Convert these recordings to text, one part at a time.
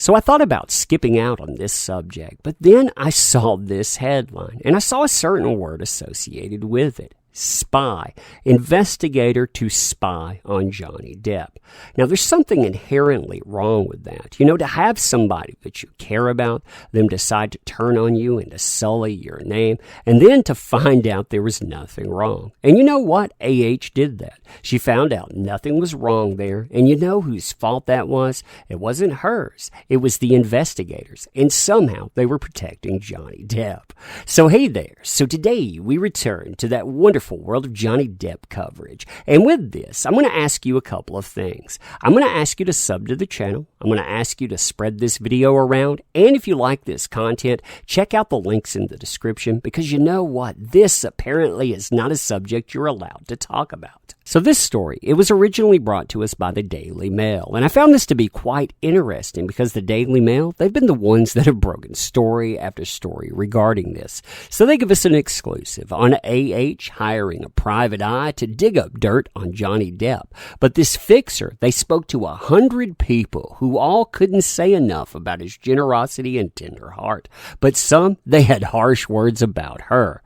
So I thought about skipping out on this subject, but then I saw this headline, and I saw a certain word associated with it. Spy. Investigator to spy on Johnny Depp. Now, there's something inherently wrong with that. To have somebody that you care about, them decide to turn on you and to sully your name, and then to find out there was nothing wrong. And you know what? AH did that. She found out nothing was wrong there, and you know whose fault that was? It wasn't hers. It was the investigators, and somehow they were protecting Johnny Depp. So hey there. So today we return to that wonderful world of Johnny Depp coverage. And with this, I'm going to ask you a couple of things. I'm going to ask you to sub to the channel. I'm going to ask you to spread this video around. And if you like this content, check out the links in the description, because you know what? This apparently is not a subject you're allowed to talk about. So this story, it was originally brought to us by the Daily Mail. And I found this to be quite interesting because the Daily Mail, they've been the ones that have broken story after story regarding this. So they give us an exclusive on AH hiring a private eye to dig up dirt on Johnny Depp. But this fixer, they spoke to 100 people who all couldn't say enough about his generosity and tender heart. But some, they had harsh words about her.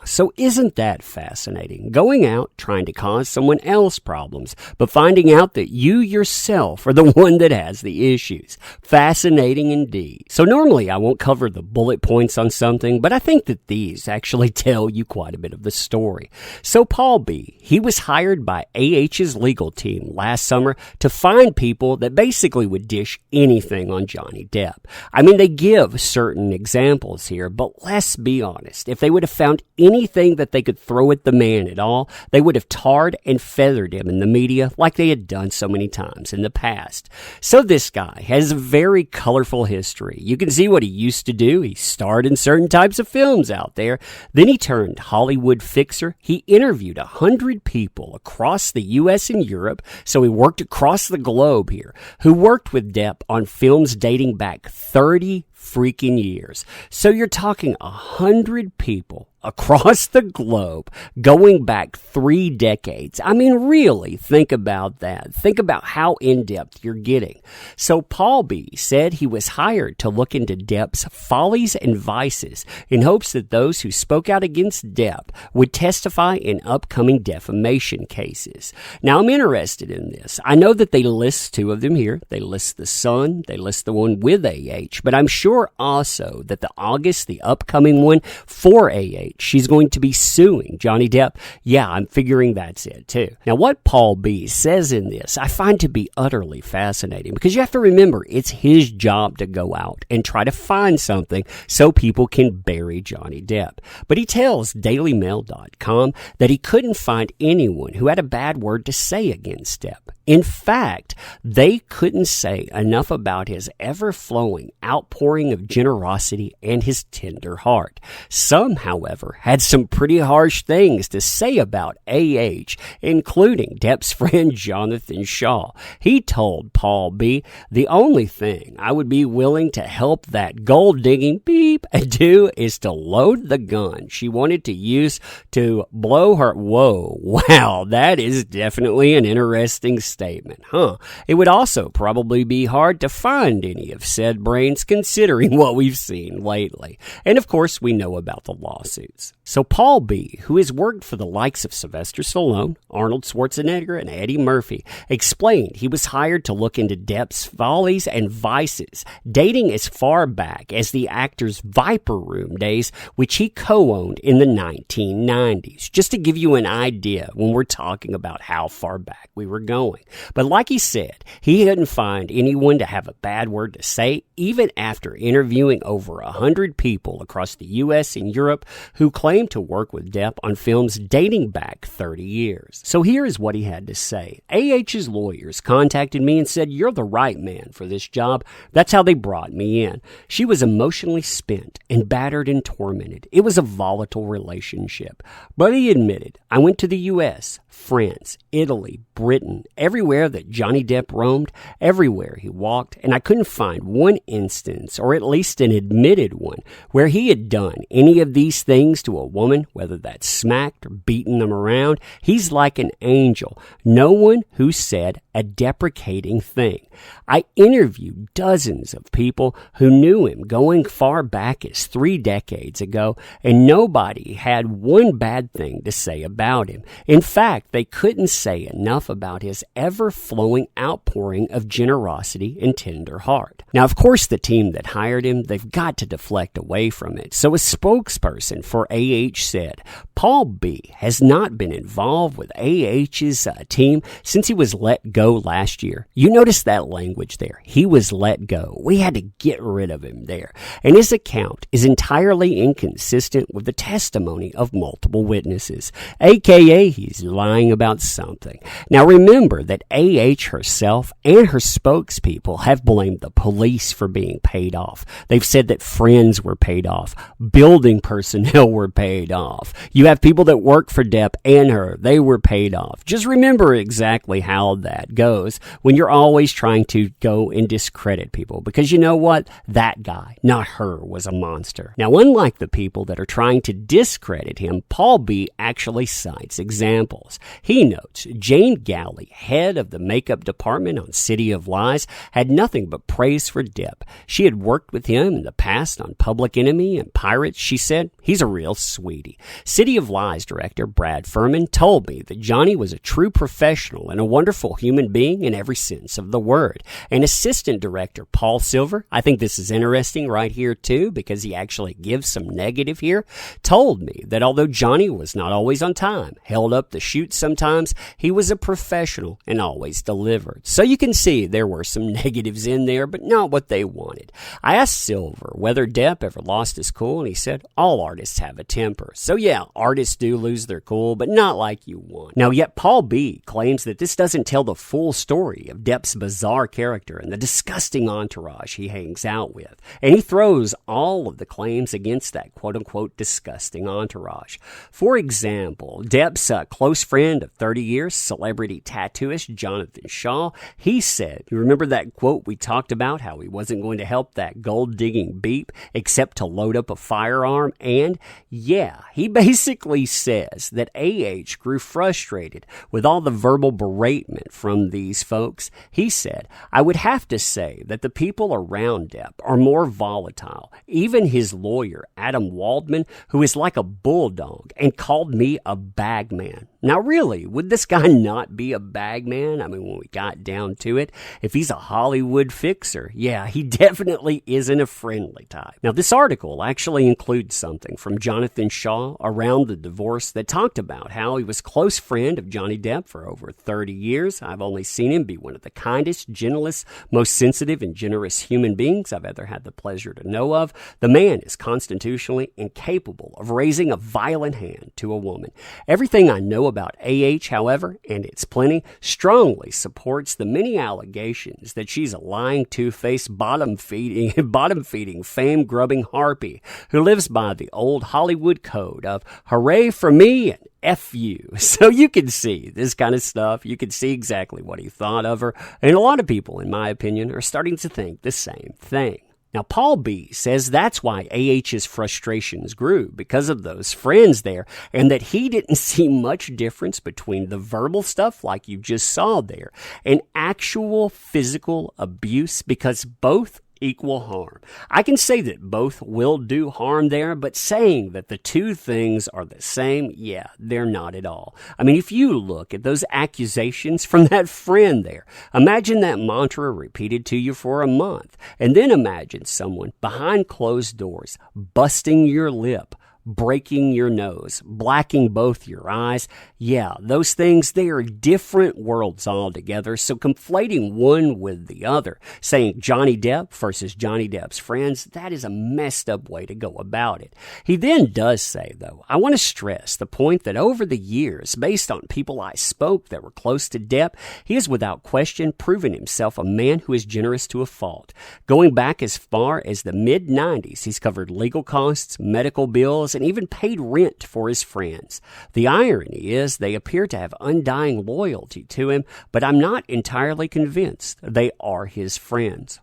So isn't that fascinating? Going out, trying to cause someone else problems, but finding out that you yourself are the one that has the issues. Fascinating indeed. So normally I won't cover the bullet points on something, but I think that these actually tell you quite a bit of the story. So Paul B., he was hired by AH's legal team last summer to find people that basically would dish anything on Johnny Depp. I mean, they give certain examples here, but let's be honest. If they would have found anything that they could throw at the man at all, they would have tarred and feathered him in the media like they had done so many times in the past. So this guy has a very colorful history. You can see what he used to do. He starred in certain types of films out there. Then he turned Hollywood fixer. He interviewed 100 people across the U.S. and Europe, so he worked across the globe here, who worked with Depp on films dating back 30 freaking years. So you're talking 100 people across the globe going back 3 decades. I mean, really, think about that. Think about how in-depth you're getting. So Paul B. said he was hired to look into Depp's follies and vices in hopes that those who spoke out against Depp would testify in upcoming defamation cases. Now, I'm interested in this. I know that they list 2 of them here. They list the Sun. They list the one with AH. But I'm sure also that the upcoming one for AH, she's going to be suing Johnny Depp. Yeah, I'm figuring that's it too. Now, what Paul B. says in this, I find to be utterly fascinating, because you have to remember, it's his job to go out and try to find something so people can bury Johnny Depp. But he tells DailyMail.com that he couldn't find anyone who had a bad word to say against Depp. In fact, they couldn't say enough about his ever-flowing outpouring of generosity and his tender heart. Some, however, had some pretty harsh things to say about AH, including Depp's friend Jonathan Shaw. He told Paul B., "The only thing I would be willing to help that gold-digging beep do is to load the gun she wanted to use to blow her." Whoa, wow, that is definitely an interesting statement, huh? It would also probably be hard to find any of said brains, considering what we've seen lately. And of course, we know about the lawsuits. So Paul B., who has worked for the likes of Sylvester Stallone, Arnold Schwarzenegger, and Eddie Murphy, explained he was hired to look into Depp's follies and vices, dating as far back as the actor's Viper Room days, which he co-owned in the 1990s. Just to give you an idea when we're talking about how far back we were going. But like he said, he couldn't find anyone to have a bad word to say, even after interviewing over 100 people across the U.S. and Europe who claimed to work with Depp on films dating back 30 years. So here is what he had to say. AH's lawyers contacted me and said, "You're the right man for this job." That's how they brought me in. She was emotionally spent and battered and tormented. It was a volatile relationship. But he admitted, "I went to the U.S., France, Italy, Britain, everywhere that Johnny Depp roamed, everywhere he walked, and I couldn't find one instance, or at least an admitted one, where he had done any of these things to a woman, whether that's smacked or beaten them around. He's like an angel. No one who said a deprecating thing. I interviewed dozens of people who knew him going far back as 3 decades ago, and nobody had one bad thing to say about him. In fact, they couldn't say enough about his ever-flowing outpouring of generosity and tender heart. Now, of course, the team that hired him, they've got to deflect away from it. So a spokesperson for AH said, Paul B. has not been involved with AH's team since he was let go last year. You notice that language there. He was let go. We had to get rid of him there. And his account is entirely inconsistent with the testimony of multiple witnesses, aka he's lying about something. Now remember that AH herself and her spokespeople have blamed the police for being paid off. They've said that friends were paid off. Building personnel were paid off. You have people that work for DEPP and her. They were paid off. Just remember exactly how that goes when you're always trying to go and discredit people. Because you know what? That guy, not her, was a monster. Now, unlike the people that are trying to discredit him, Paul B. actually cites examples. He notes Jane Galley, head of the makeup department on City of Lies, had nothing but praise for DEPP. She had worked with him in the past on Public Enemy and Pirates. She said, he's a real sweetie. City of Lies director Brad Furman told me that Johnny was a true professional and a wonderful human being in every sense of the word. And assistant director Paul Silver, I think this is interesting right here too, because he actually gives some negative here, told me that although Johnny was not always on time, held up the shoot sometimes, he was a professional and always delivered. So you can see there were some negatives in there, but not what they wanted. I asked Silver whether DEPP ever lost his cool, and he said, all artists have a temper. So yeah, artists do lose their cool, but not like you want. Now, yet Paul B. claims that this doesn't tell the full story of DEPP's bizarre character and the disgusting entourage he hangs out with. And he throws all of the claims against that quote-unquote disgusting entourage. For example, DEPP's close friend of 30 years, celebrity tattooist Jonathan Shaw, he said, you remember that quote we talked about, how he wasn't going to help that gold-digging beep except to load up a firearm? And yeah, he basically says that AH grew frustrated with all the verbal beratement from these folks. He said, I would have to say that the people around DEPP are more volatile. Even his lawyer, Adam Waldman, who is like a bulldog and called me a bagman. Now really, would this guy not be a bagman? I mean, when we got down to it, if he's a Hollywood fixer, yeah, he definitely isn't a friendly type. Now this article actually includes something from Jonathan Shaw around the divorce that talked about how he was close friend of Johnny Depp for over 30 years. I've only seen him be one of the kindest, gentlest, most sensitive and generous human beings I've ever had the pleasure to know of. The man is constitutionally incapable of raising a violent hand to a woman. Everything I know about AH, however, and it's plenty, strongly supports the many allegations that she's a lying, two-faced, bottom-feeding, fame-grubbing harpy who lives by the old Hollywood code of hooray for me and F you. So you can see this kind of stuff. You can see exactly what he thought of her. And a lot of people, in my opinion, are starting to think the same thing. Now, Paul B. says that's why AH's frustrations grew, because of those friends there, and that he didn't see much difference between the verbal stuff like you just saw there and actual physical abuse, because both equal harm. I can say that both will do harm there, but saying that the two things are the same, yeah, they're not at all. I mean, if you look at those accusations from that friend there, imagine that mantra repeated to you for a month, and then imagine someone behind closed doors busting your lip, breaking your nose, blacking both your eyes. Yeah, those things, they are different worlds altogether. So conflating one with the other, saying Johnny Depp versus Johnny Depp's friends, that is a messed up way to go about it. He then does say, though, I want to stress the point that over the years, based on people I spoke that were close to Depp, he has without question proven himself a man who is generous to a fault. Going back as far as the mid-90s, he's covered legal costs, medical bills, and even paid rent for his friends. The irony is they appear to have undying loyalty to him, but I'm not entirely convinced they are his friends.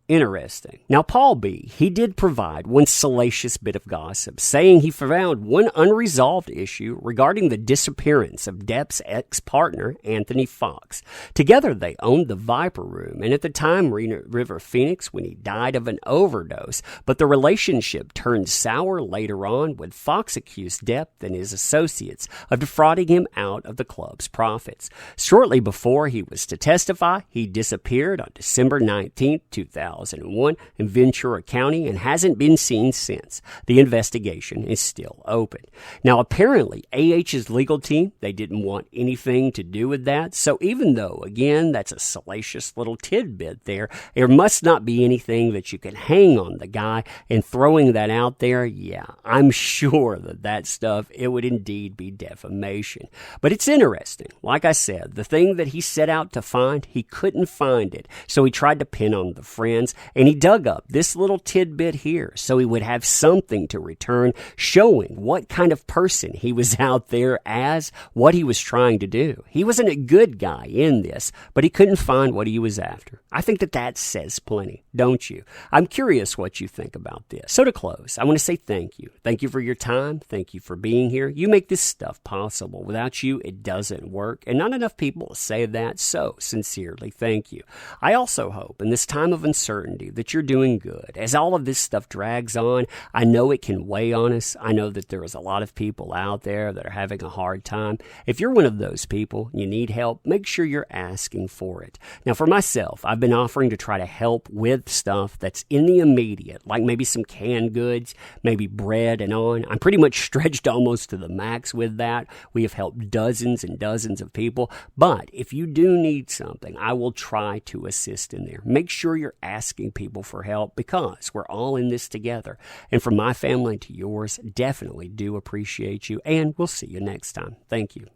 Interesting. Now, Paul B., he did provide one salacious bit of gossip, saying he found one unresolved issue regarding the disappearance of Depp's ex-partner, Anthony Fox. Together, they owned the Viper Room, and at the time, River Phoenix, when he died of an overdose, but the relationship turned sour later on when Fox accused Depp and his associates of defrauding him out of the club's profits. Shortly before he was to testify, he disappeared on December 19, 2001 in Ventura County and hasn't been seen since. The investigation is still open. Now, apparently, AH's legal team, they didn't want anything to do with that. So even though, again, that's a salacious little tidbit there must not be anything that you can hang on the guy, and throwing that out there, yeah, I'm sure that stuff, it would indeed be defamation. But it's interesting. Like I said, the thing that he set out to find, he couldn't find it. So he tried to pin on the friends, and he dug up this little tidbit here so he would have something to return, showing what kind of person he was out there as, what he was trying to do. He wasn't a good guy in this, but he couldn't find what he was after. I think that says plenty, don't you? I'm curious what you think about this. So to close, I want to say thank you. Thank you for your time. Thank you for being here. You make this stuff possible. Without you, it doesn't work, and not enough people say that, so sincerely, thank you. I also hope in this time of uncertainty that you're doing good. As all of this stuff drags on, I know it can weigh on us. I know that there is a lot of people out there that are having a hard time. If you're one of those people, you need help, make sure you're asking for it. Now, for myself, I've been offering to try to help with stuff that's in the immediate, like maybe some canned goods, maybe bread and on. I'm pretty much stretched almost to the max with that. We have helped dozens and dozens of people, but if you do need something, I will try to assist in there. Make sure you're asking people for help, because we're all in this together. And from my family to yours, definitely do appreciate you, and we'll see you next time. Thank you.